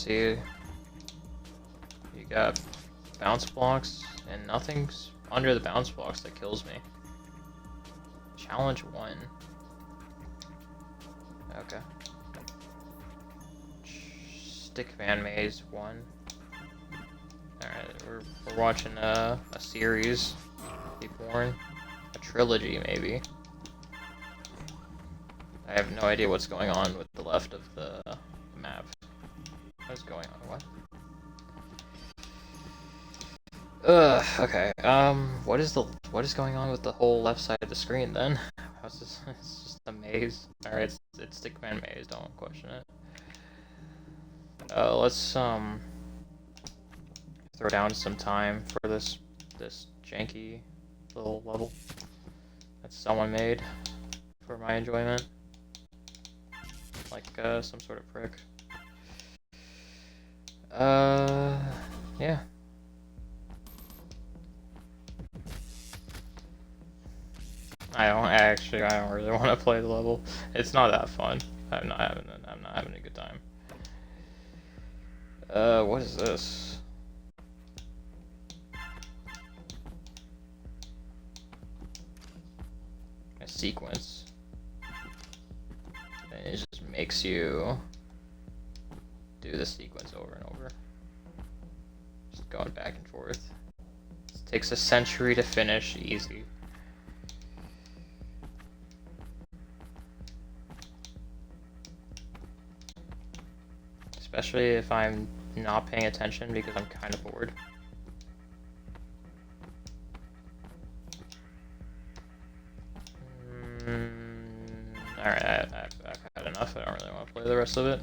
see. You got bounce blocks, and nothing's under the bounce blocks that kills me. Challenge 1. Okay. Stickman Maze 1. Alright, we're watching a series be born. A trilogy, maybe. I have no idea what's going on with the left of the map. What's going on? What? Okay. What is going on with the whole left side of the screen then? How's this? It's just a maze. Alright, it's Stickman Maze, don't question it. Let's throw down some time for this janky little level that someone made for my enjoyment. Like some sort of prick. Yeah. I don't really want to play the level. It's not that fun. I'm not having a good time. What is this? A sequence. And it just makes you do the sequence over and over. Just going back and forth. It takes a century to finish, easy. Especially if I'm not paying attention because I'm kind of bored. Alright, I've had enough. I don't really want to play the rest of it.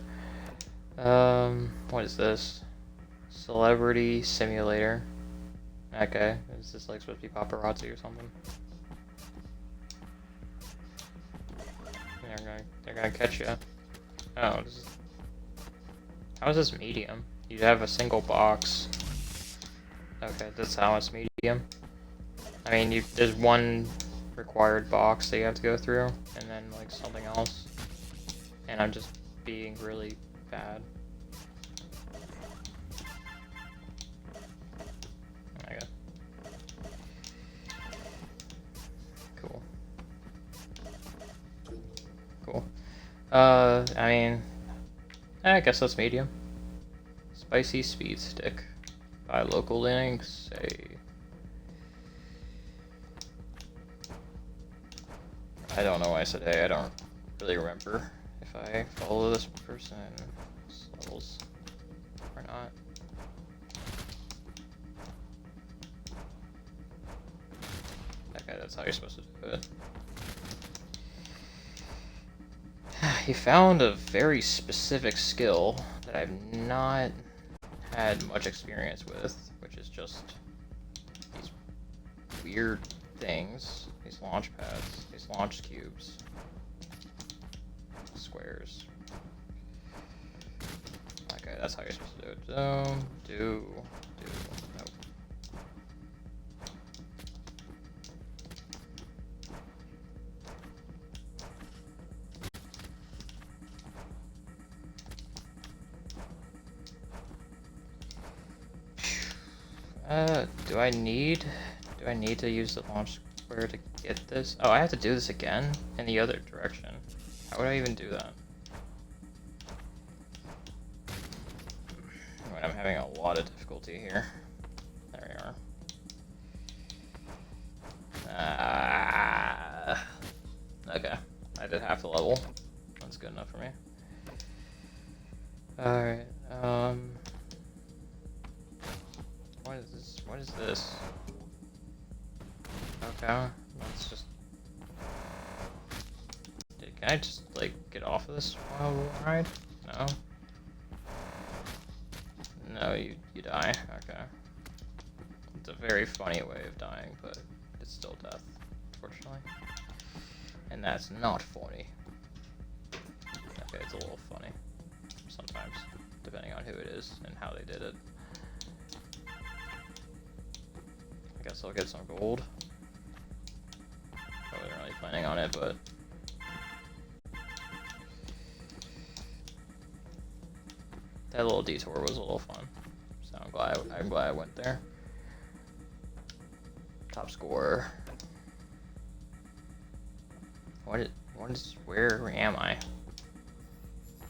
What is this? Celebrity Simulator. Okay, is this like supposed to be paparazzi or something? They're gonna catch you. Oh, this is... How is this medium? You have a single box. Okay, that's how it's medium. I mean, there's one required box that you have to go through, and then like something else. And I'm just being really bad. Oh my god. Cool. Cool. I mean, I guess that's medium. Spicy Speed Stick by Local Linux. I don't know why I said hey. I don't really remember if I follow this person levels or not. Okay, that's how you're supposed to do it. He found a very specific skill that I've not had much experience with, which is just these weird things, these launch pads, these launch cubes, squares. Okay, that's how you're supposed to do it. Do. Nope. Do I need to use the launch square to get this? Oh, I have to do this again in the other direction. How would I even do that? I'm having a lot of difficulty here. There we are. Okay, I did half the level. That's good enough for me. Alright, What is this? Okay, let's just... Can I just, like, get off of this while we ride? No? No, you die. Okay. It's a very funny way of dying, but it's still death, unfortunately. And that's not funny. Okay, it's a little funny. Sometimes, depending on who it is and how they did it. I guess I'll get some gold. I wasn't really planning on it, but... That little detour was a little fun. So I'm glad I went there. Top score. Where am I?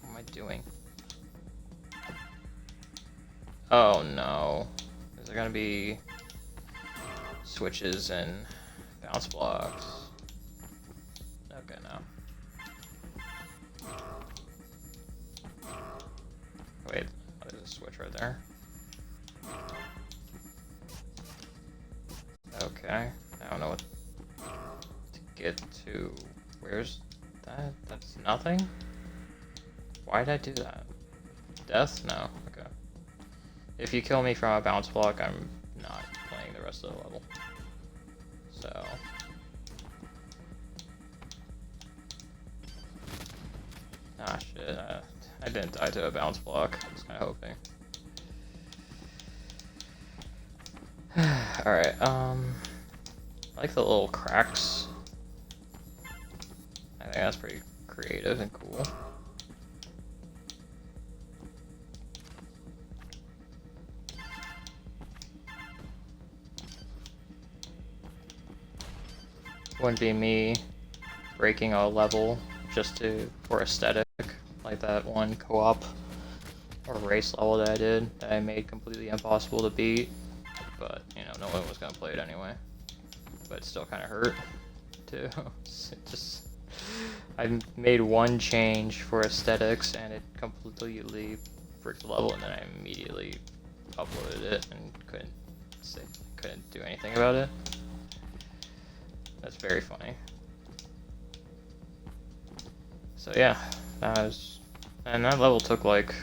What am I doing? Oh no. Is there gonna be switches and bounce blocks? Okay, no. Wait, oh, there's a switch right there. Okay, I don't know what to get to. Where's that? That's nothing? Why did I do that? Death? No. Okay. If you kill me from a bounce block, I'm not playing the rest of the level. So... ah, shit. I didn't die to a bounce block. I was kind of hoping. Alright, I like the little cracks. I think that's pretty creative and cool. Wouldn't be me breaking a level just for aesthetic, like that one co-op or race level that I did that I made completely impossible to beat. But, you know, no one was gonna play it anyway. But it still kind of hurt, too. I made one change for aesthetics and it completely bricked the level, and then I immediately uploaded it and couldn't do anything about it. That's very funny. So yeah, and that level took like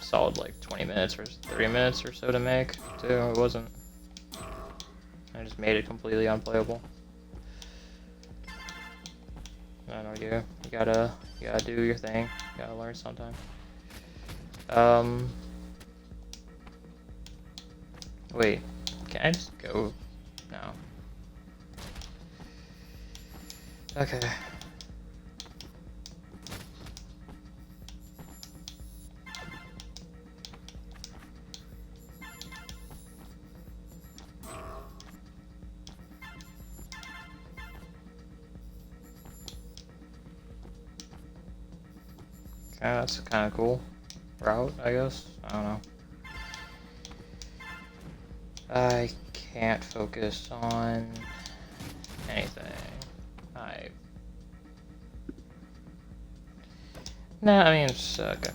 solid like 20 minutes or 30 minutes or so to make too. It wasn't. I just made it completely unplayable. I don't know, you gotta do your thing. You gotta learn sometime. Wait, can I just go now? Okay. Okay, that's kind of cool route, I guess. I don't know. I can't focus on anything. Nah, I mean, it's okay.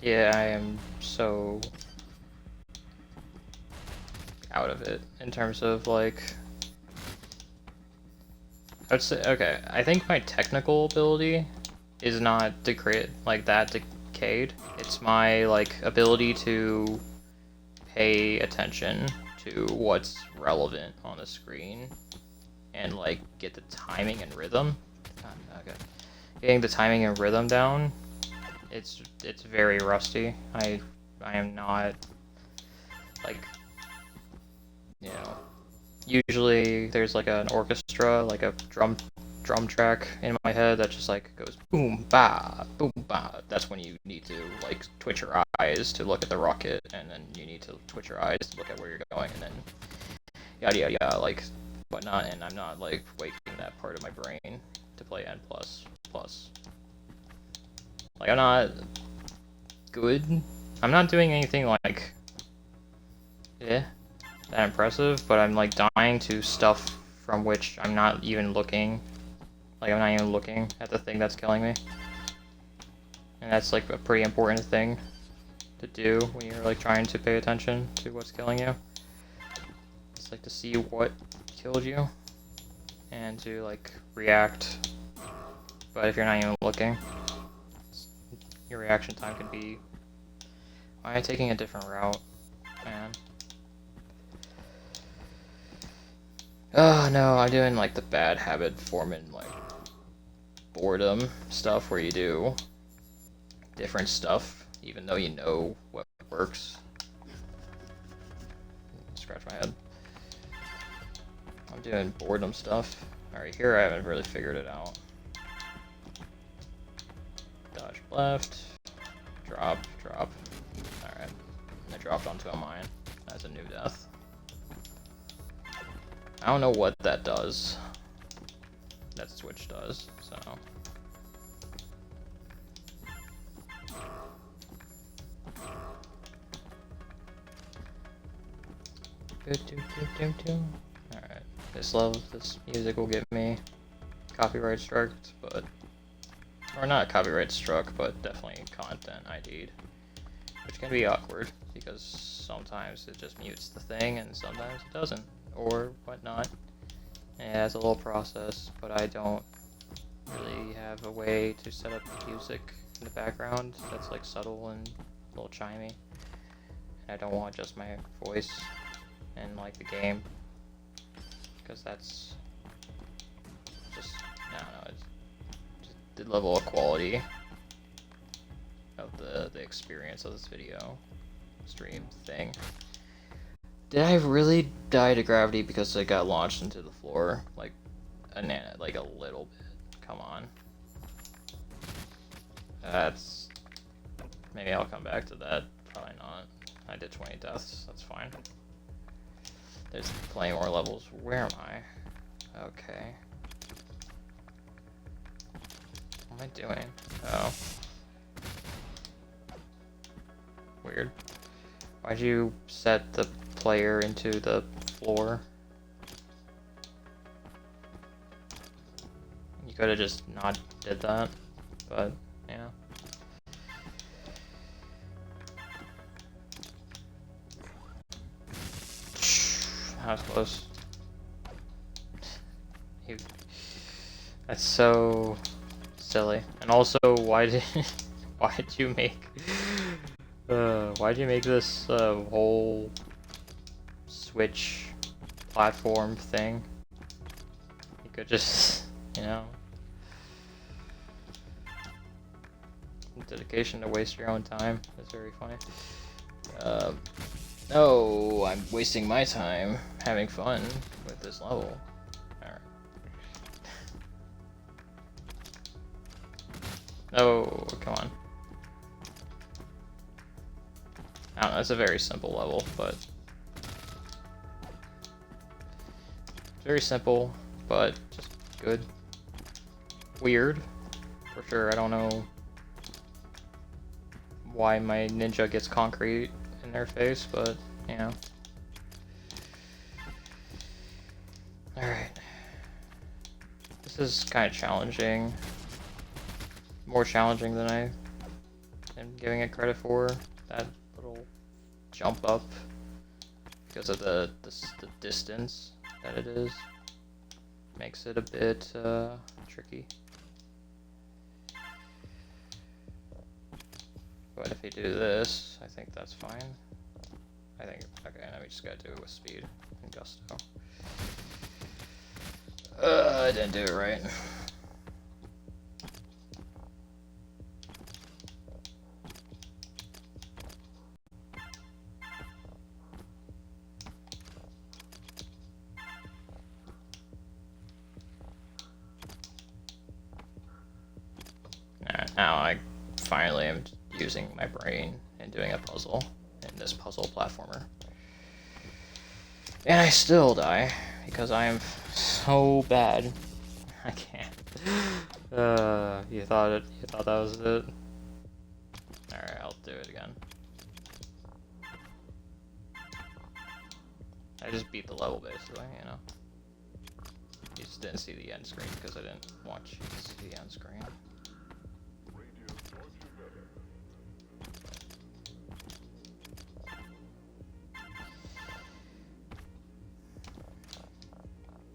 Yeah, I am so out of it in terms of like, I would say, okay, I think my technical ability is not like that decayed. It's my like ability to pay attention to what's relevant on the screen and like get the timing and rhythm. Okay. Getting the timing and rhythm down, it's very rusty. I am not like, you know, usually there's like an orchestra, like a drum track in my head that just like goes boom ba boom ba. That's when you need to like twitch your eyes to look at the rocket, and then you need to twitch your eyes to look at where you're going, and then yada yada yada, like whatnot. And I'm not like waking that part of my brain to play N++. Like, I'm not good. I'm not doing anything like that impressive, but I'm like dying to stuff from which I'm not even looking. Like, I'm not even looking at the thing that's killing me. And that's like a pretty important thing to do when you're like trying to pay attention to what's killing you. It's like to see what killed you and to like react. But if you're not even looking, your reaction time could be... Why am I taking a different route, man? Oh no, I'm doing like the bad habit forming like boredom stuff where you do different stuff, even though you know what works. Scratch my head. I'm doing boredom stuff. Alright, here I haven't really figured it out. Dodge left. Drop, drop. Alright. I dropped onto a mine. That's a new death. I don't know what that does. That switch does, so. Alright. This music will get me copyright struck, but. Or not copyright struck, but definitely content ID'd. Which can be awkward, because sometimes it just mutes the thing and sometimes it doesn't. Or whatnot. And it has a little process, but I don't really have a way to set up music in the background that's like subtle and a little chimey. And I don't want just my voice in like the game, because that's just, I don't know, it's just the level of quality of the experience of this video stream thing. Did I really die to gravity because I got launched into the floor? Like like a little bit. Come on. That's... Maybe I'll come back to that. Probably not. I did 20 deaths. That's fine. There's plenty more levels. Where am I? Okay. What am I doing? Oh. Weird. Why'd you set the player into the floor? You could have just not did that, but yeah. That was close. That's so silly. And also, why'd you make why'd you make this whole Switch platform thing? You could just, you know, dedication to waste your own time. That's very funny. No, I'm wasting my time having fun with this level. Alright. No, come on. I don't know, it's a very simple level, but... Very simple, but just good. Weird, for sure. I don't know why my ninja gets concrete in their face, but, you know. Alright. This is kind of challenging. More challenging than I am giving it credit for. That little jump up. Because of the distance that it is. Makes it a bit tricky. But if you do this, I think that's fine. I think, okay, now we just gotta do it with speed and gusto. I didn't do it right. Now I finally am using my brain and doing a puzzle in this puzzle platformer. And I still die because I am so bad. I can't. You thought that was it? Alright, I'll do it again. I just beat the level basically, you know. You just didn't see the end screen because I didn't want you to see the end screen.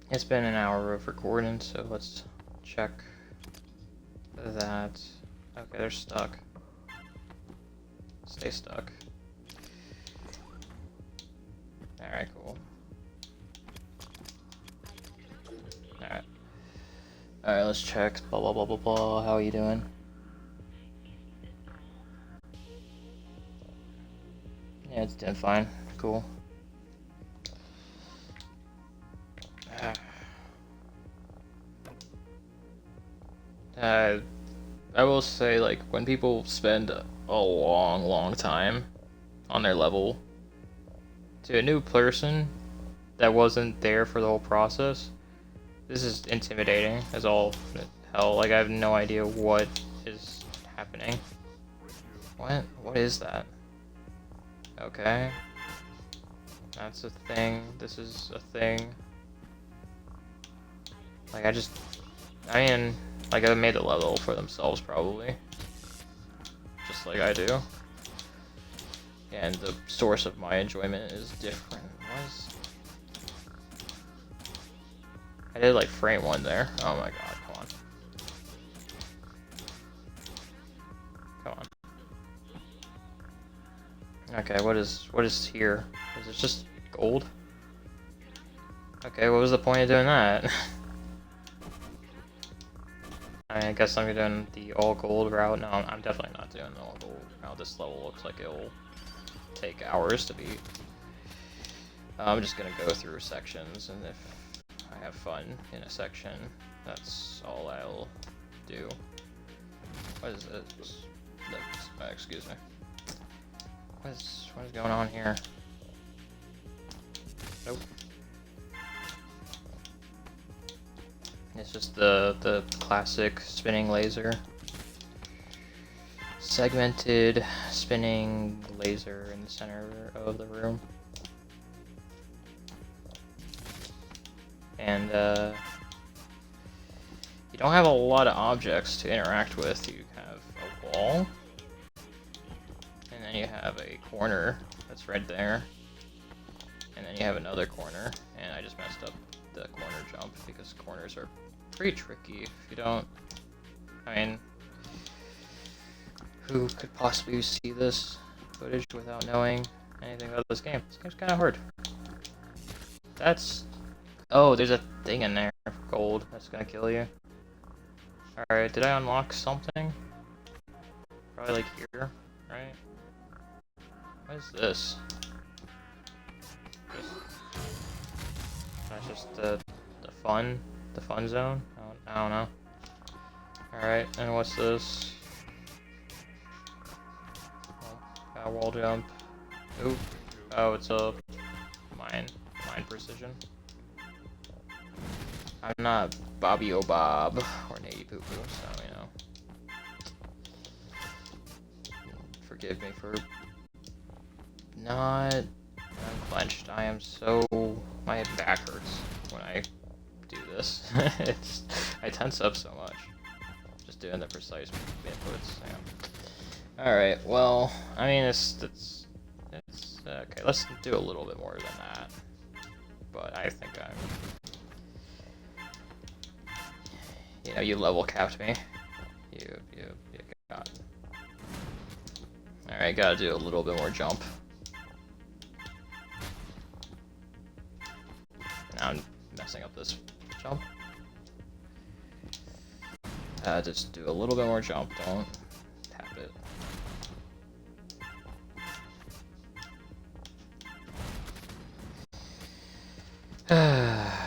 It's been an hour of recording, so let's check that. Okay, they're stuck. Stay stuck. Alright, cool. Alright. Alright, let's check. Blah blah blah blah blah. How are you doing? Yeah, it's doing fine. Cool. I will say, like, when people spend a long time on their level, to a new person that wasn't there for the whole process, this is intimidating as all hell. Like, I have no idea what is happening. What? What is that? Okay. That's a thing. This is a thing. Like, I mean, like, I made the level for themselves, probably. Just like I do. And the source of my enjoyment is different. I did, like, frame one there. Oh my god, come on. Come on. Okay, what is here? Is it just gold? Okay, what was the point of doing that? I guess I'm doing the all gold route. No, I'm definitely not doing the all gold route. This level looks like it'll take hours to beat. I'm just gonna go through sections, and if I have fun in a section, that's all I'll do. What is this? Excuse me. What is going on here? Nope. It's just the classic spinning laser. Segmented spinning laser in the center of the room. And you don't have a lot of objects to interact with. You have a wall, and then you have a corner that's right there, and then you have another corner, and I just messed up the corner jump because corners are pretty tricky if you don't. I mean, who could possibly see this footage without knowing anything about this game? This game's kind of hard. That's... Oh, there's a thing in there. Gold. That's gonna kill you. Alright, did I unlock something? Probably like here, right? What is this? That's just the fun zone? I don't know. Alright, and what's this? Oh, wall jump. Oop. Oh, it's a mine precision. I'm not Bobby O'Bob or Nady Poo Poo, so, you know. Forgive me for not unclenched. I am so... My back hurts when I do this. I tense up so much. Just doing the precise inputs. Yeah. Alright, well, I mean, it's okay, let's do a little bit more than that. But I think I'm... You know, you level capped me. You got... Alright, gotta do a little bit more jump. Now I'm messing up this jump. Just do a little bit more jump, don't tap it.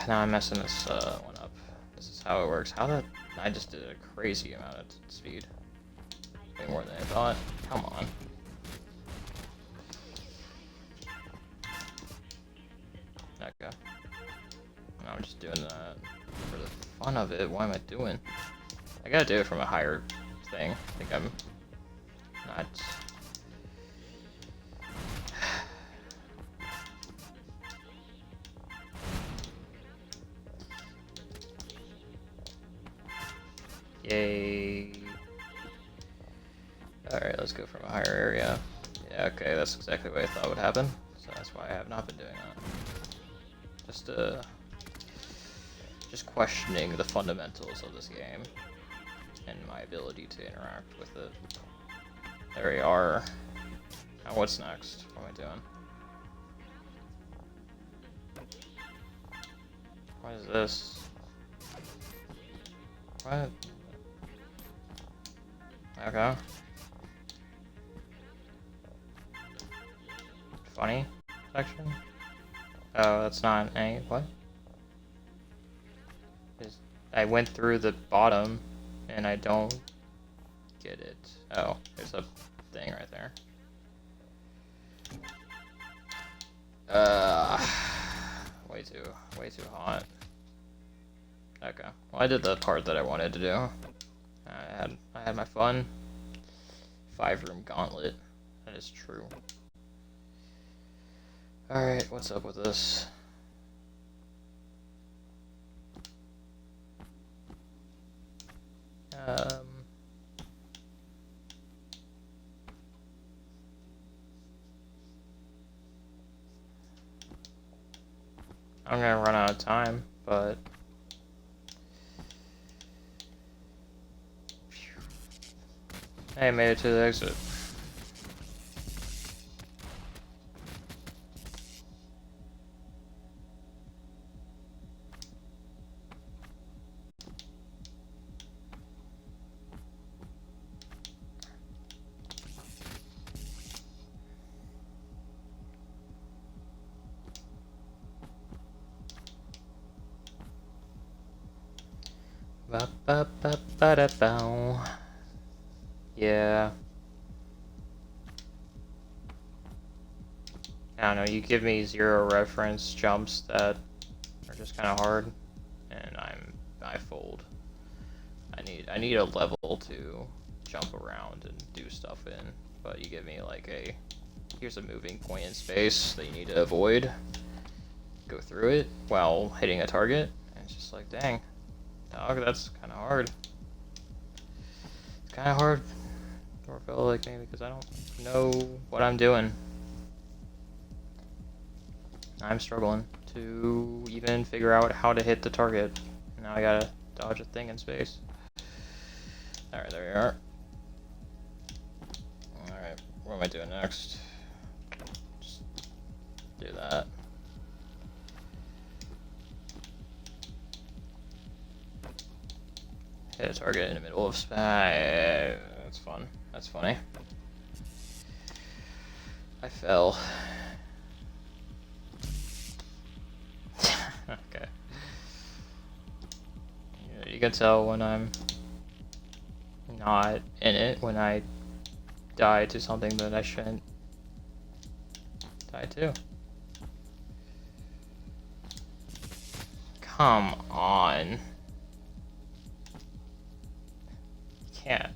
Now I'm messing this one up. This is how it works. I just did a crazy amount of speed. Way more than I thought. Come on. Okay. Now I'm just doing that for the fun of it. What am I doing? I gotta do it from a higher thing. I think I'm not... Yay. Alright, let's go from a higher area. Yeah, okay, that's exactly what I thought would happen. So that's why I have not been doing that. Just questioning the fundamentals of this game and my ability to interact with it. There we are. Now what's next? What am I doing? What is this? What? Okay. funny section? Oh, that's not any. What? I went through the bottom and I don't get it. Oh, there's a thing right there. Way too hot. Okay. Well, I did the part that I wanted to do. I had my fun. 5-room gauntlet. That is true. Alright, what's up with this? I'm gonna run out of time, but hey, I made it to the exit. Ba-ba-ba-ba-da-bow. Yeah. I don't know, you give me 0 reference jumps that are just kind of hard, and I fold. I need a level to jump around and do stuff in, but you give me like here's a moving point in space that you need to avoid. Go through it while hitting a target, and it's just like, dang, dog, that's kind of hard. It's kind of hard for a fellow like me because I don't know what I'm doing. I'm struggling to even figure out how to hit the target. Now I gotta dodge a thing in space. Alright, there we are. Alright, what am I doing next? Just do that. Hit a target in the middle of space. That's fun. That's funny. I fell. Okay. Yeah, you can tell when I'm not in it, when I die to something that I shouldn't die to. Come on. Can't.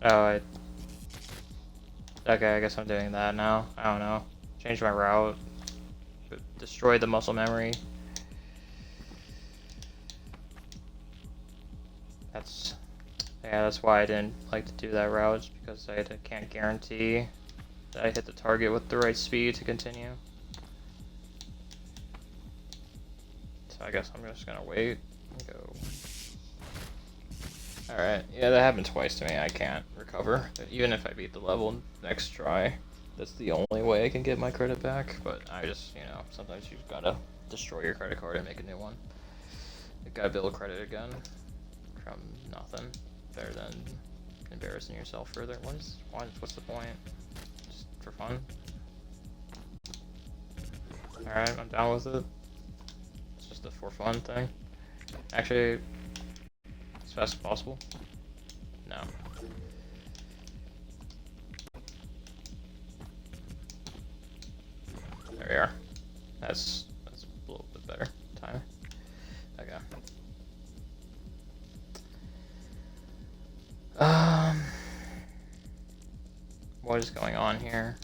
Oh, okay, I guess I'm doing that now. I don't know. Change my route. Destroy the muscle memory. That's why I didn't like to do that route, because I can't guarantee that I hit the target with the right speed to continue. So I guess I'm just gonna wait and go. Alright, yeah, that happened twice to me. I can't recover. Even if I beat the level next try, that's the only way I can get my credit back. But I just, sometimes you've gotta destroy your credit card and make a new one. You gotta build credit again from nothing. Better than embarrassing yourself further. What's the point? Just for fun? Alright, I'm down with it. It's just a for fun thing. Actually, as fast as possible. No. There we are. That's a little bit better time. Okay. What is going on here?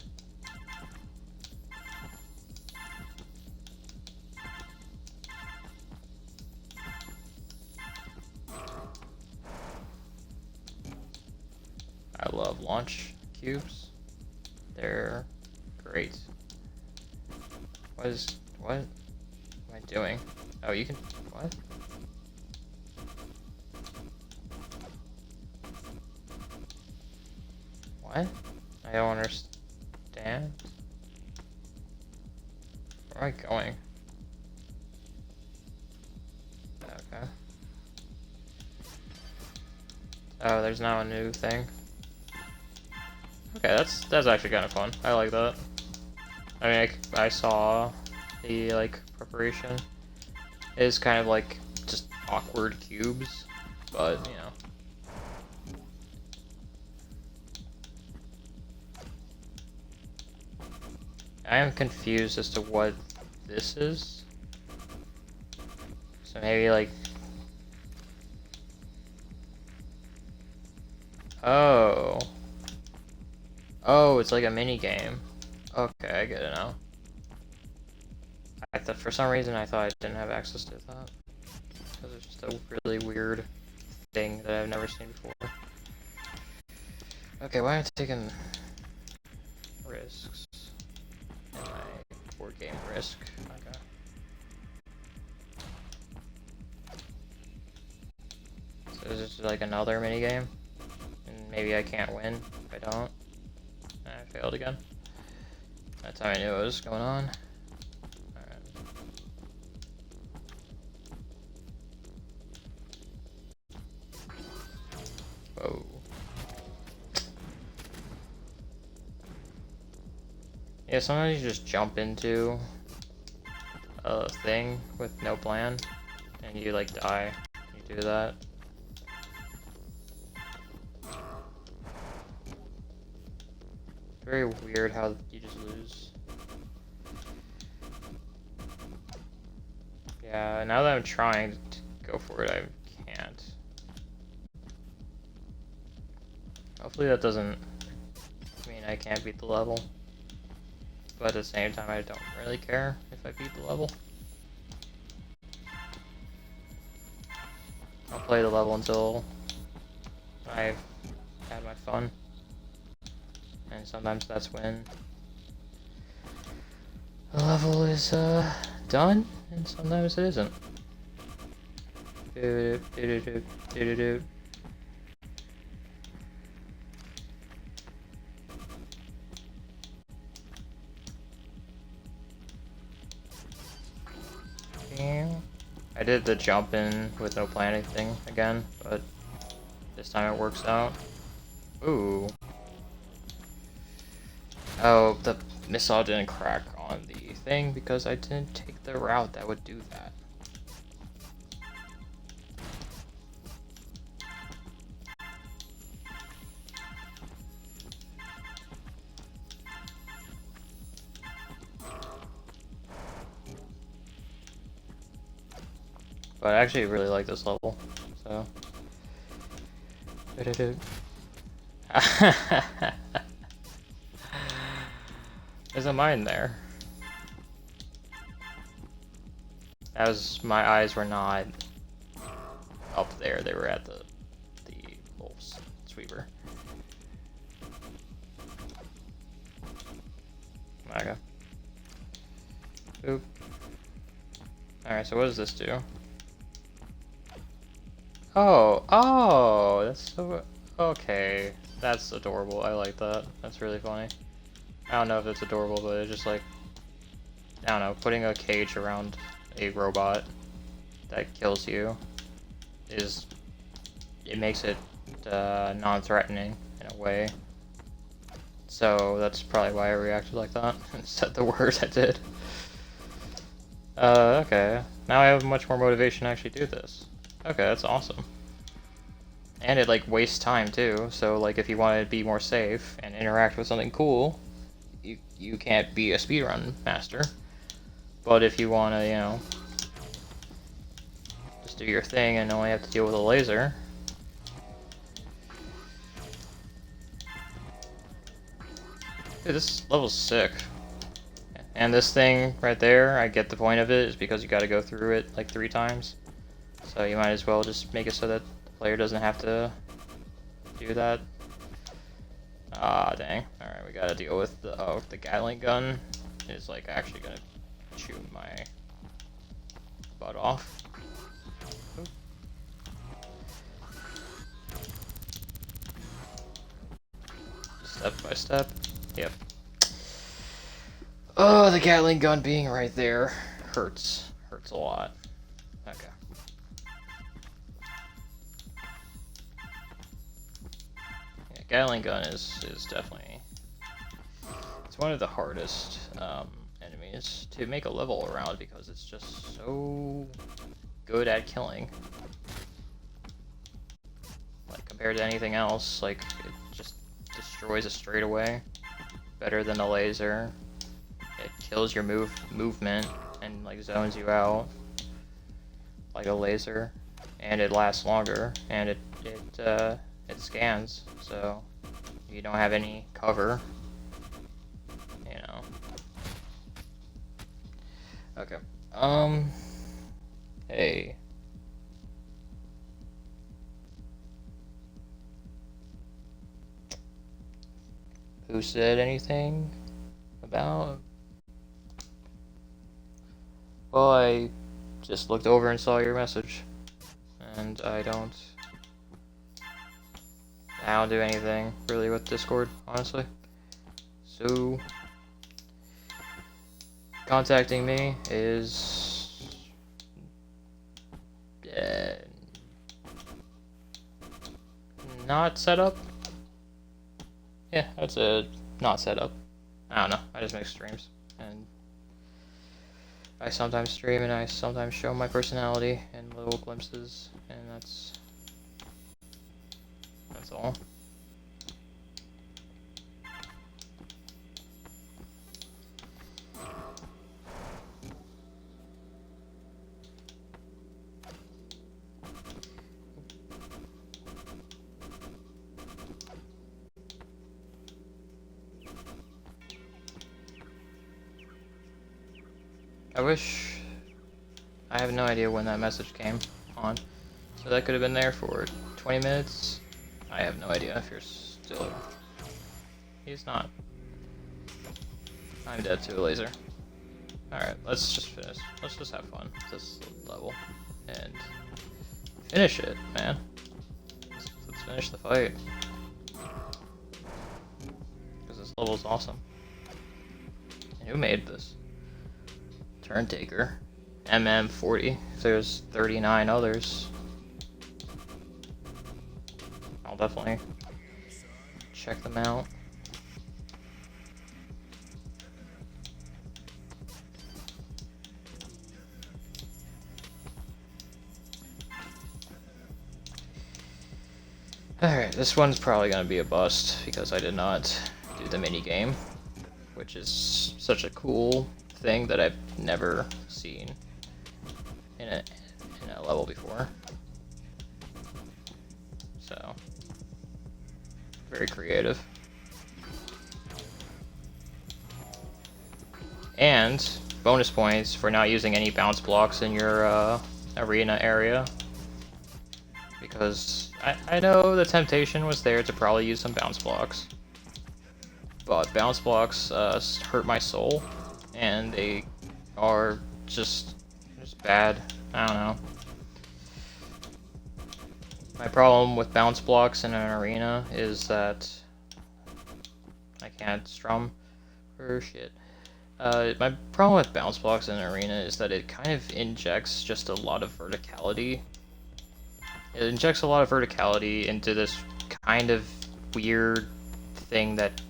I love launch cubes. They're great. What am I doing? Oh, you can, what? What? I don't understand. Where am I going? Okay. Oh, there's now a new thing. Okay, that's actually kind of fun. I like that. I mean, I saw the like preparation. It is kind of like just awkward cubes, but you know. I am confused as to what this is. So maybe like... Oh. Oh, it's like a mini game. Okay, I get it now. I thought, for some reason I thought I didn't have access to that. Because it's just a really weird thing that I've never seen before. Okay, why am I taking risks in my board game risk? Okay. So is this like another mini game? And maybe I can't win if I don't. I failed again. That's how I knew what was going on. Alright. Whoa. Yeah, sometimes you just jump into a thing with no plan, and you like die. You do that. Very weird how you just lose. Yeah, now that I'm trying to go for it, I can't. Hopefully that doesn't mean I can't beat the level. But at the same time, I don't really care if I beat the level. I'll play the level until I've had my fun. And sometimes that's when the level is done, and sometimes it isn't. I did the jump in with no planning thing again, but this time it works out. Ooh. Oh, the missile didn't crack on the thing because I didn't take the route that would do that. But I actually really like this level, so. There's a mine there. As my eyes were not up there, they were at the little sweeper. Okay. Oop. Alright, so what does this do? Oh, that's so... Okay, that's adorable. I like that. That's really funny. I don't know if it's adorable, but it's just like... I don't know, putting a cage around a robot that kills you is... It makes it non-threatening in a way. So that's probably why I reacted like that and said the words I did. Okay. Now I have much more motivation to actually do this. Okay, that's awesome. And it like wastes time too, so like if you want to be more safe and interact with something cool, you can't be a speedrun master. But if you want to, you know, just do your thing and only have to deal with a laser. Dude, this level's sick. And this thing right there, I get the point of it, is because you gotta go through it like 3 times. So you might as well just make it so that the player doesn't have to do that. Ah, dang. Alright, we gotta deal with the Gatling gun is like actually gonna chew my butt off. Oop. Step by step. Yep. Oh, the Gatling gun being right there hurts. Hurts a lot. Okay. Gatling gun is definitely, it's one of the hardest enemies to make a level around because it's just so good at killing. Like compared to anything else, like it just destroys a straightaway better than a laser. It kills your movement and like zones you out like a laser, and it lasts longer, and it scans, so you don't have any cover, you know. Okay. Hey. Who said anything about? Well, I just looked over and saw your message, and I don't do anything really with Discord, honestly. So contacting me is not set up. Yeah, that's a not set up. I don't know. I just make streams, and I sometimes stream and I sometimes show my personality in little glimpses, and that's all. I have no idea when that message came on, so that could have been there for 20 minutes. I have no idea if you're still. He's not. I'm dead to a laser. Alright, let's just finish. Let's just have fun with this level and finish it, man. Let's finish the fight, because this level is awesome. And who made this? Turn Taker. MM40. There's 39 others. I'll definitely check them out. Alright, this one's probably gonna be a bust because I did not do the mini game, which is such a cool thing that I've never seen in a level before. So very creative. And bonus points for not using any bounce blocks in your arena area, because I know the temptation was there to probably use some bounce blocks, but bounce blocks hurt my soul, and they are just bad. I don't know. My problem with bounce blocks in an arena is that I can't strum for shit. My problem with bounce blocks in an arena is that it kind of injects just a lot of verticality. It injects a lot of verticality into this kind of weird thing that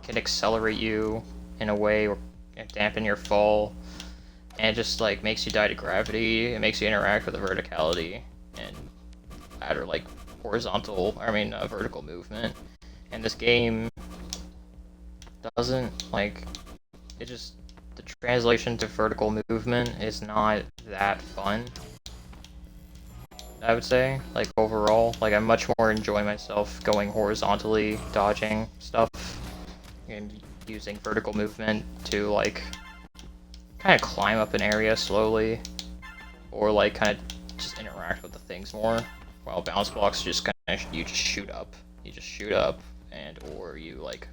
can accelerate you in a way or dampen your fall, and it just like makes you die to gravity. It makes you interact with the verticality and add like vertical movement. And this game doesn't like it. Just the translation to vertical movement is not that fun, I would say. Like overall, like I much more enjoy myself going horizontally, dodging stuff, and using vertical movement to like kind of climb up an area slowly, or like kind of just interact with the things more. While bounce blocks just kind of you just shoot up, and or you like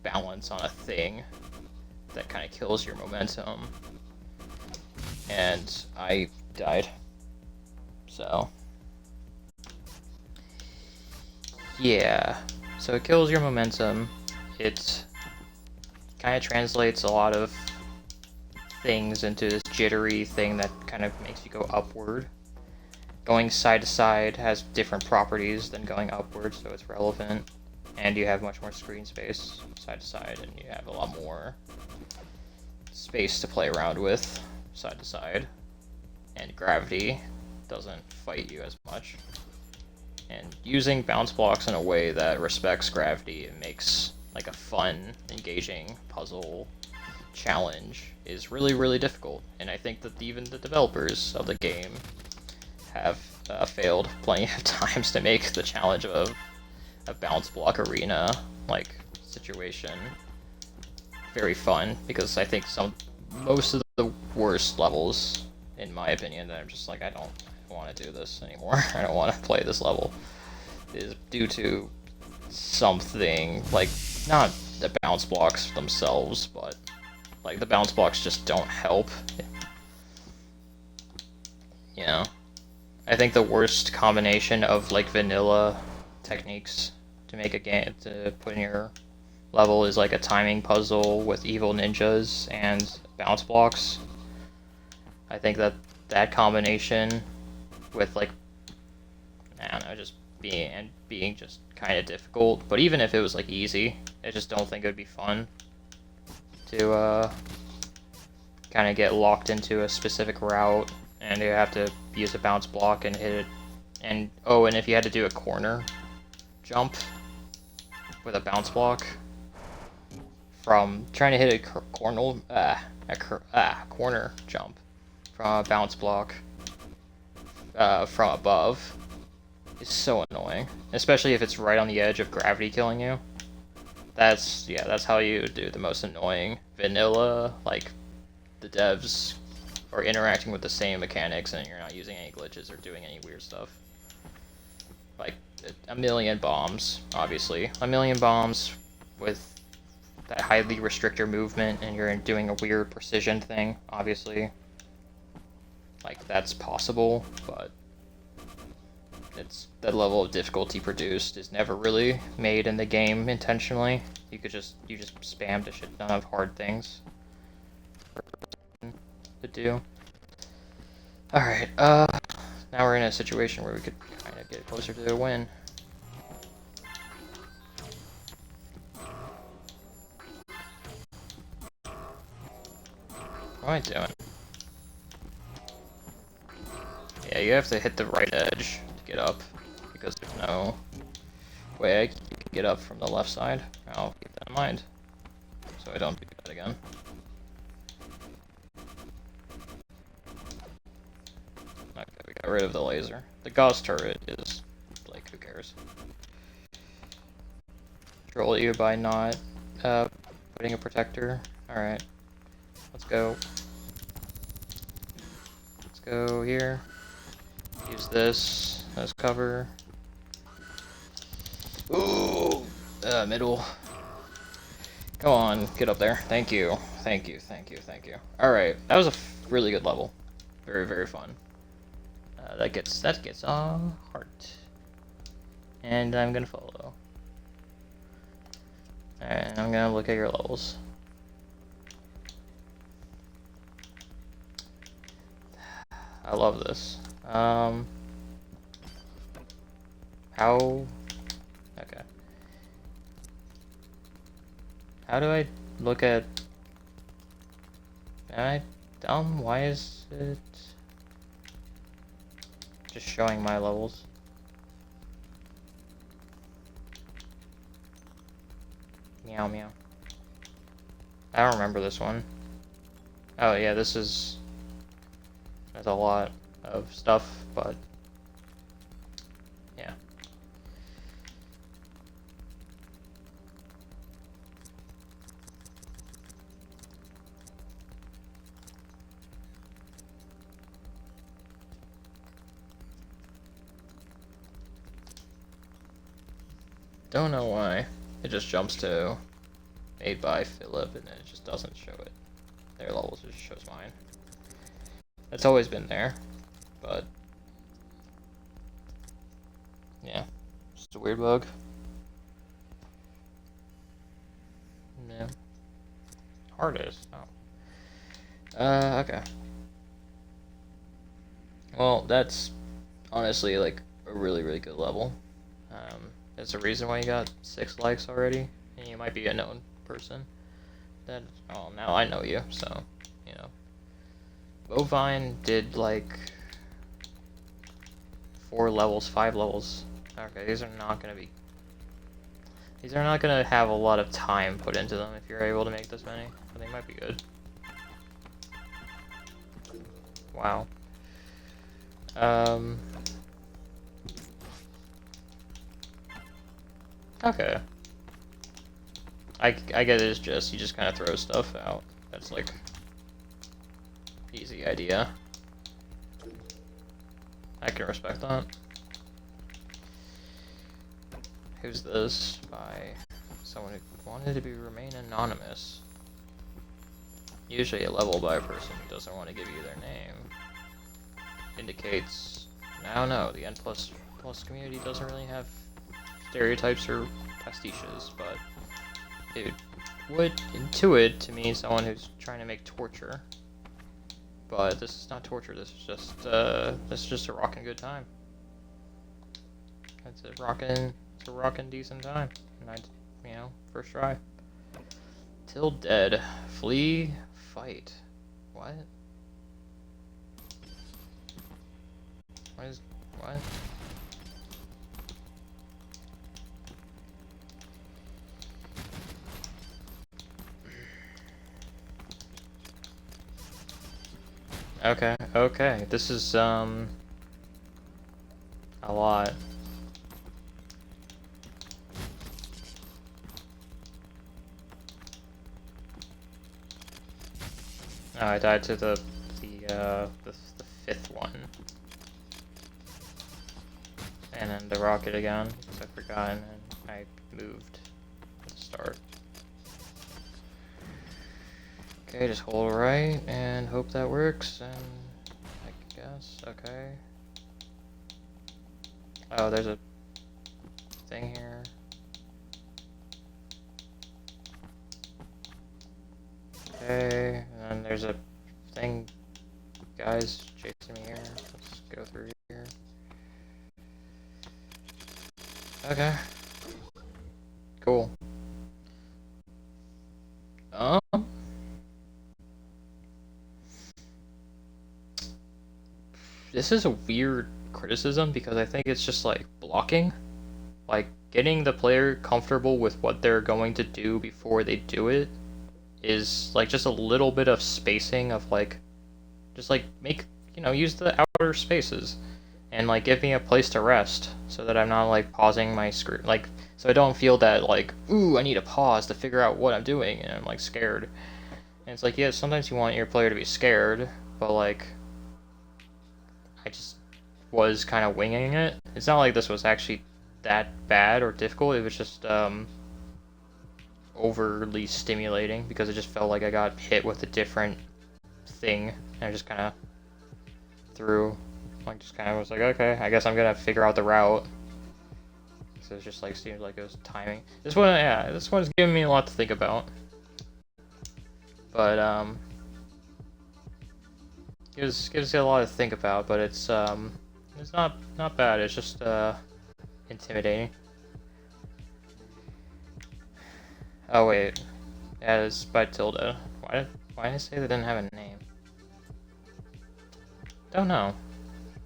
balance on a thing that kind of kills your momentum. And I died. So yeah, so it kills your momentum. It kind of translates a lot of things into this jittery thing that kind of makes you go upward. going side to side has different properties than going upwards, so it's relevant. And you have much more screen space side to side, and you have a lot more space to play around with side to side. And gravity doesn't fight you as much. And using bounce blocks in a way that respects gravity and makes like a fun, engaging puzzle challenge is really, really difficult. And I think that even the developers of the game have failed plenty of times to make the challenge of a bounce block arena like situation very fun, because I think most of the worst levels, in my opinion, that I'm just like, I don't want to do this anymore, I don't want to play this level, is due to something like, not the bounce blocks themselves, but like the bounce blocks just don't help. You know, I think the worst combination of like vanilla techniques to make a game to put in your level is like a timing puzzle with evil ninjas and bounce blocks. I think that combination with like, I don't know, just being just kind of difficult. But even if it was like easy, I just don't think it would be fun to kind of get locked into a specific route and you have to use a bounce block and hit it. And oh, and if you had to do a corner jump with a bounce block from trying to hit a corner jump from a bounce block from above is so annoying, especially if it's right on the edge of gravity killing you. That's how you do the most annoying vanilla, like the devs are interacting with the same mechanics and you're not using any glitches or doing any weird stuff. Like a million bombs, obviously. A million bombs with that highly restrict your movement and you're doing a weird precision thing, obviously. Like, that's possible, but that level of difficulty produced is never really made in the game intentionally. You just spammed a shit ton of hard things to do. Alright, now we're in a situation where we could kind of get closer to a win. What am I doing? Yeah, you have to hit the right edge to get up, because there's no way I can get up from the left side. I'll keep that in mind, so I don't do that again. Okay, we got rid of the laser. The Gauss turret is, like, who cares? Control you by not putting a protector. Alright, let's go. Let's go here. Use this as cover. Ooh, middle. Come on, get up there. Thank you, thank you, thank you, thank you. All right, that was a really good level. Very, very fun. That gets a heart, and I'm gonna follow. And I'm gonna look at your levels. I love this. Okay. How do I look at... Am I dumb? Why is it just showing my levels? Meow meow. I don't remember this one. Oh yeah, there's a lot of stuff, but yeah. Don't know why. It just jumps to made by Philip and then it just doesn't show it. Their levels, it just shows mine. That's always been there, but yeah, just a weird bug. Yeah. Hardest. Oh. Okay. Well, that's honestly like a really, really good level. There's a reason why you got 6 likes already, and you might be a known person. That, oh, now I know you, so, you know. Bovine did like 4 levels, 5 levels. Okay, these are not gonna have a lot of time put into them if you're able to make this many, but they might be good. Wow. Okay. I get it's just, you just kind of throw stuff out. That's like, easy idea. I can respect that. Who's this? By someone who wanted to remain anonymous. Usually a level by a person who doesn't want to give you their name. Indicates, I don't know, the N++ community doesn't really have stereotypes or pastiches, but it would intuit to mean someone who's trying to make torture. But this is not torture, this is just a rockin' good time. It's a rockin' decent time. And you know, first try. Till dead. Flee, fight. What? What? Okay, this is, a lot. Oh, I died to the 5th one. And then the rocket again, because I forgot, and then I moved at the start. Okay, just hold right and hope that works, and I guess, okay. Oh, there's a thing here. Okay, and then there's a thing, guys chasing me here. Let's go through here. Okay. Cool. This is a weird criticism because I think it's just like blocking. Like getting the player comfortable with what they're going to do before they do it is like just a little bit of spacing of like just like make, you know, use the outer spaces and like give me a place to rest so that I'm not like pausing my screen, like so I don't feel that like, ooh, I need to pause to figure out what I'm doing and I'm like scared. And it's like, yeah, sometimes you want your player to be scared, but like I just was kind of winging it. It's not like this was actually that bad or difficult, it was just overly stimulating because it just felt like I got hit with a different thing and I just kind of threw, like just kind of was like, okay, I guess I'm gonna figure out the route. So it just like seemed like it was timing. This one, yeah, this one's giving me a lot to think about. But gives you a lot to think about, but it's not bad. It's just intimidating. Oh wait, yeah, it's by Tilda. Why did I say they didn't have a name? Don't know.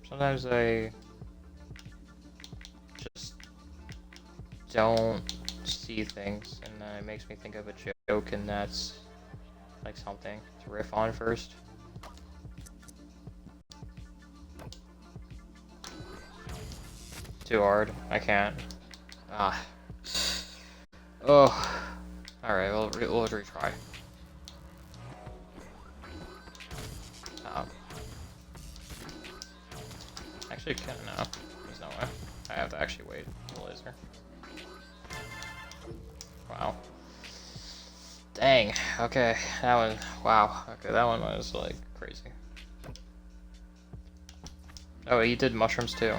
Sometimes I just don't see things, and then it makes me think of a joke, and that's like something to riff on first. Too hard. I can't. Ah. Oh. Alright, we'll retry. Actually, no. There's no way. I have to actually wait for the laser. Wow. Dang. Okay, that one. Wow. Okay, that one was like crazy. Oh, he did mushrooms too.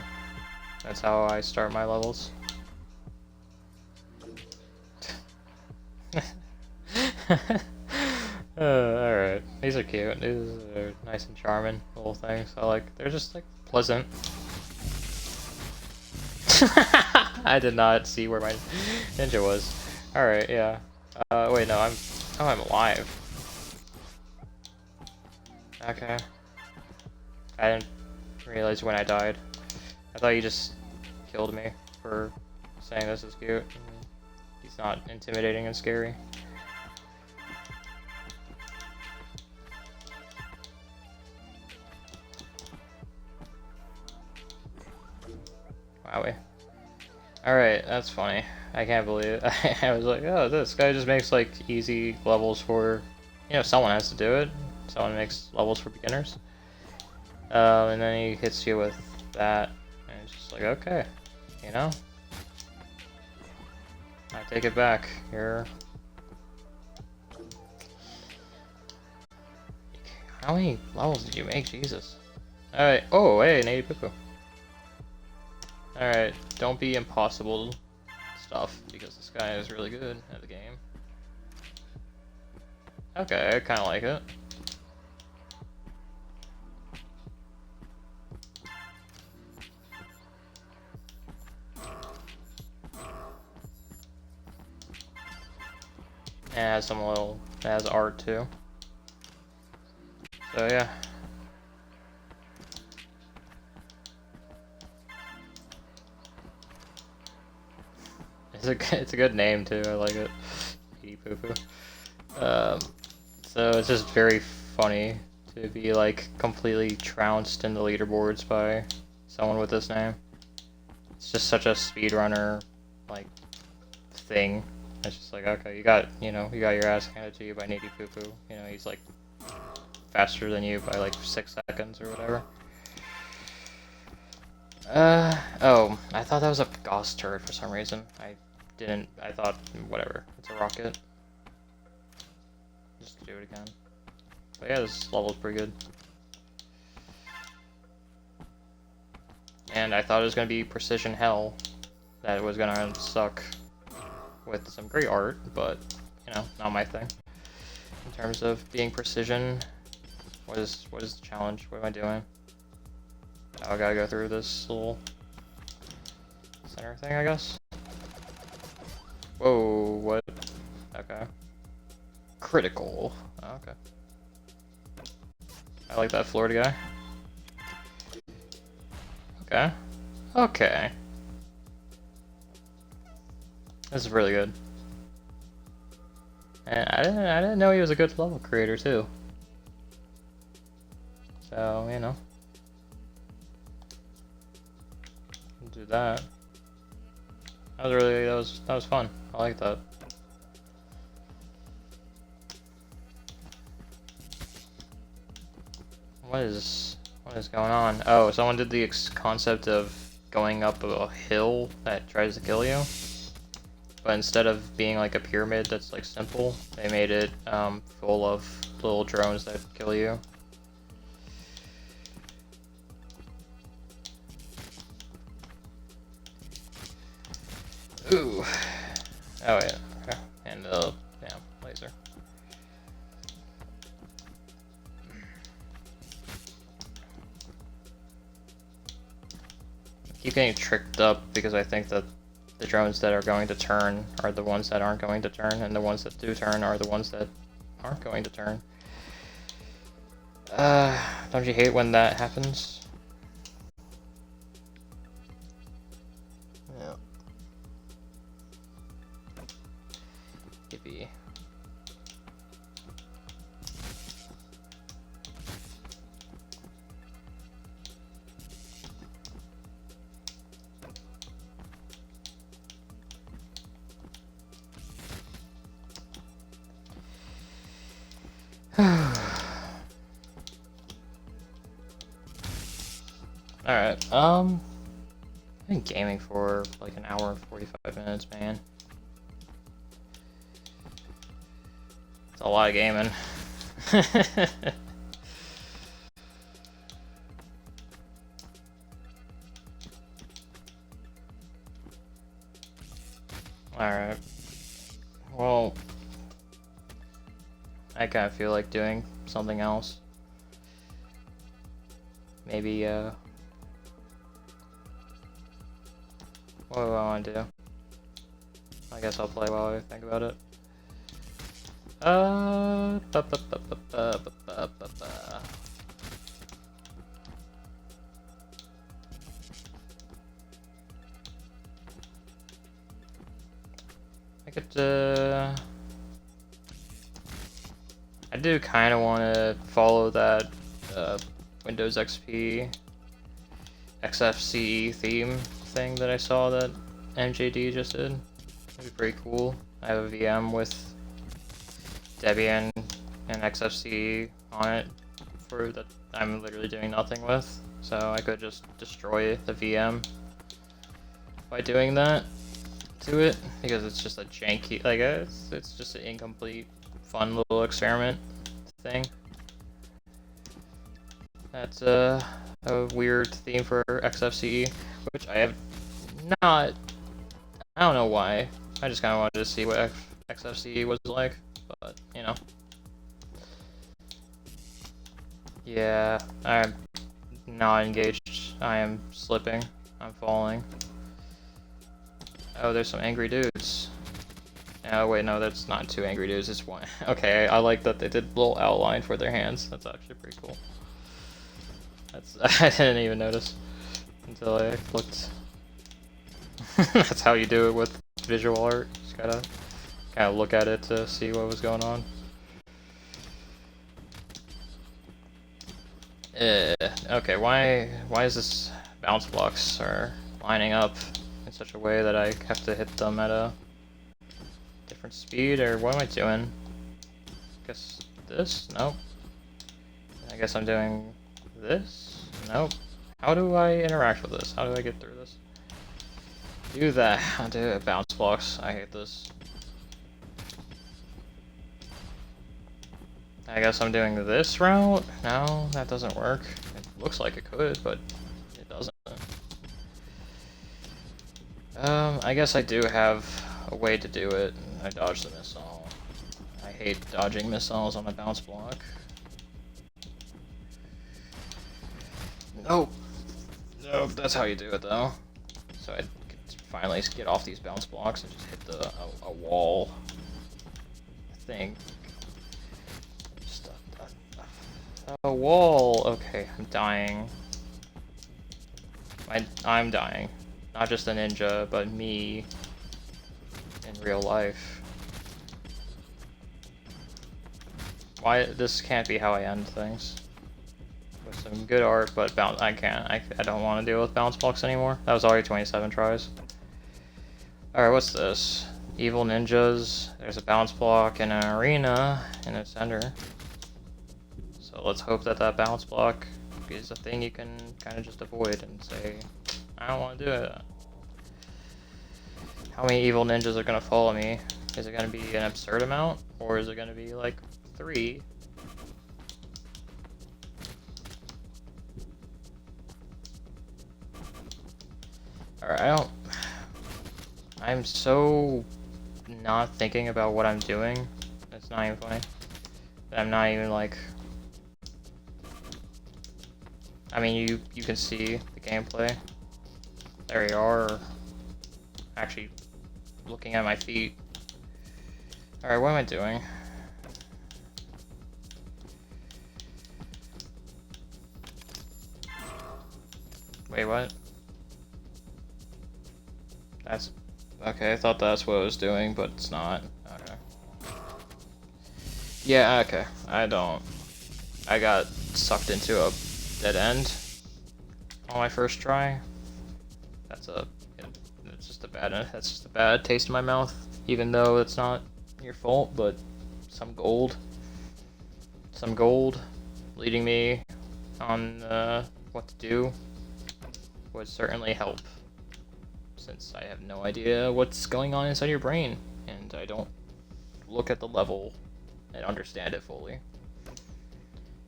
That's how I start my levels. Alright. These are cute. These are nice and charming little things. I like, they're just like pleasant. I did not see where my ninja was. Alright, yeah. Wait, no, I'm alive. Okay. I didn't realize when I died. I thought you just killed me for saying this is cute. He's not intimidating and scary. Wowie. Alright, that's funny. I can't believe it. I was like, oh, this guy just makes like easy levels for, you know, someone has to do it. Someone makes levels for beginners. And then he hits you with that, and it's just like, okay, you know? I take it back. You're... How many levels did you make? Jesus. Alright. Oh, hey, Nady Poo Poo. Alright, don't be impossible stuff, because this guy is really good at the game. Okay, I kinda like it. And it has some little, it has art too. So yeah. It's a good name too, I like it. Nady Poo Poo. So it's just very funny to be like completely trounced in the leaderboards by someone with this name. It's just such a speedrunner like thing. It's just like, okay, you got your ass handed to you by Nady Poo Poo. You know, he's like faster than you by like 6 seconds or whatever. Oh, I thought that was a Gauss turret for some reason. I thought, whatever, it's a rocket. Just do it again. But yeah, this level's pretty good. And I thought it was gonna be precision hell. That it was gonna suck with some great art, but, you know, not my thing. In terms of being precision, what is the challenge? What am I doing? Oh, I gotta go through this little center thing, I guess. Whoa, what? Okay. Critical. Oh, okay. I like that Florida guy. Okay. Okay. This is really good. And I didn't know he was a good level creator too. So, you know. Do that. That was fun. I like that. What is going on? Oh, someone did the concept of going up a hill that tries to kill you. But instead of being like a pyramid that's like simple, they made it full of little drones that kill you. Ooh. Oh yeah. Okay. And the damn laser. I keep getting tricked up because I think that the drones that are going to turn are the ones that aren't going to turn, and the ones that do turn are the ones that aren't going to turn. Don't you hate when that happens? Yeah. Yippee. Alright, I've been gaming for like an hour and 45 minutes, man. It's a lot of gaming. Alright. Well, I kind of feel like doing something else. Maybe, What do I want to do? I guess I'll play while I think about it. I could, I do kind of want to follow that Windows XP XFCE theme thing that I saw that MJD just did. That'd be pretty cool. I have a VM with Debian and XFCE on it for that I'm literally doing nothing with, so I could just destroy the VM by doing that to it, because it's just a janky, like it's just an incomplete, fun little experiment thing. That's a weird theme for XFCE, which I have not. I don't know why. I just kind of wanted to see what XFCE was like, but you know. Yeah, I'm not engaged. I am slipping. I'm falling. Oh, there's some angry dudes. Oh wait, no, that's not two angry dudes. It's one. Okay, I like that they did a little outline for their hands. That's actually pretty cool. That's I didn't even notice until I looked. That's how you do it with visual art. Just gotta kind of look at it to see what was going on. Okay, why is this bounce blocks are lining up in such a way that I have to hit them at a different speed, or what am I doing? Guess this? Nope. I guess I'm doing this? Nope. How do I interact with this? How do I get through this? Do that. I'll do it. Bounce blocks. I hate this. I guess I'm doing this route? No, that doesn't work. It looks like it could, but it doesn't. I guess I do have a way to do it. I dodged the missile. I hate dodging missiles on a bounce block. Nope. Nope, that's how you do it though. So I could finally get off these bounce blocks and just hit a wall thing. Just a wall. Okay, I'm dying. I'm dying. Not just a ninja, but me in real life. Why this can't be how I end things. With some good art, but I can't. I don't want to deal with bounce blocks anymore. That was already 27 tries. Alright, what's this? Evil ninjas. There's a bounce block and an arena in the center. So let's hope that that bounce block is a thing you can kind of just avoid and say, I don't want to do it. How many evil ninjas are going to follow me? Is it going to be an absurd amount? Or is it going to be like 3? Alright, I'm so not thinking about what I'm doing. It's not even funny. I'm not even like... I mean, you can see the gameplay. There you are. Actually, looking at my feet. Alright, what am I doing? Wait, what? That's... Okay, I thought that's what I was doing, but it's not. Okay. Yeah, okay. I got sucked into a dead end on my first try. That's just a bad taste in my mouth, even though it's not your fault, but some gold leading me on what to do would certainly help, since I have no idea what's going on inside your brain, and I don't look at the level and understand it fully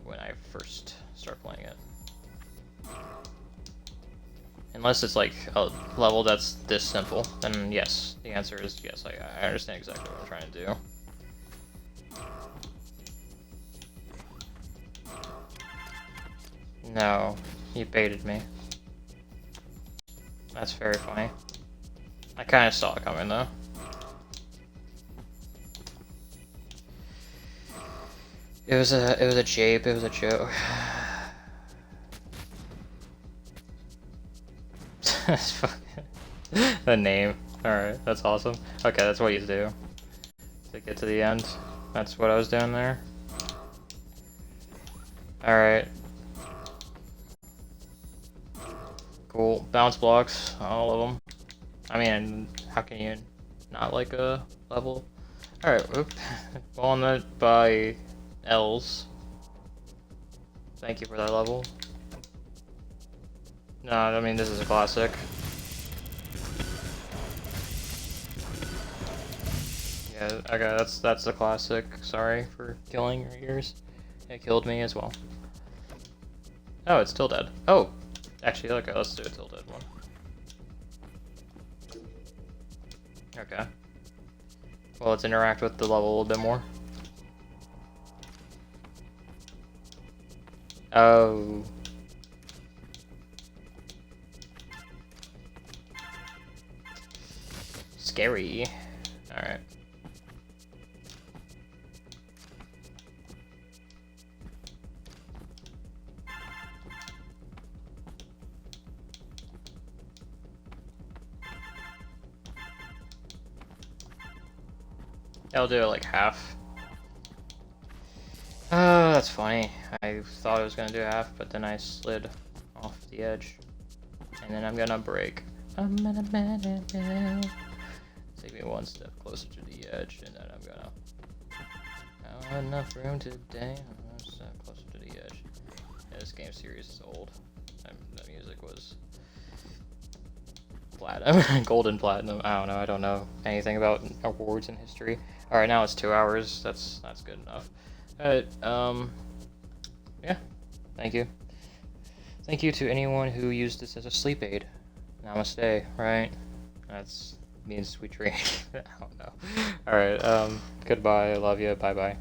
when I first start playing it. Unless it's like a level that's this simple, then yes, the answer is yes, I understand exactly what I'm trying to do. No, you baited me. That's very funny. I kind of saw it coming though. It was a jape. It was a joke. That's fucking the name. All right, that's awesome. Okay, that's what you do to get to the end. That's what I was doing there. All right. Cool. Bounce blocks, all of them. I mean, how can you not like a level? All right. Whoop. Walnut by L's. Thank you for that level. No, I mean this is a classic. Yeah, okay, that's the classic. Sorry for killing your ears. It killed me as well. Oh, it's still dead. Oh, actually, okay, let's do a Till Dead one. Okay. Well, let's interact with the level a little bit more. Oh. Scary. Alright. I'll do it like half. Oh, that's funny. I thought I was gonna do half, but then I slid off the edge. And then I'm gonna break. Take me one step closer to the edge, and then I'm gonna have enough room today. One step closer to the edge. Yeah, this game series is old. The music was platinum, golden platinum. I don't know anything about awards in history. All right, now it's 2 hours. That's good enough. Yeah. Thank you. Thank you to anyone who used this as a sleep aid. Namaste. Right? That's means sweet dreams. I don't know. All right. Goodbye. I love you. Bye bye.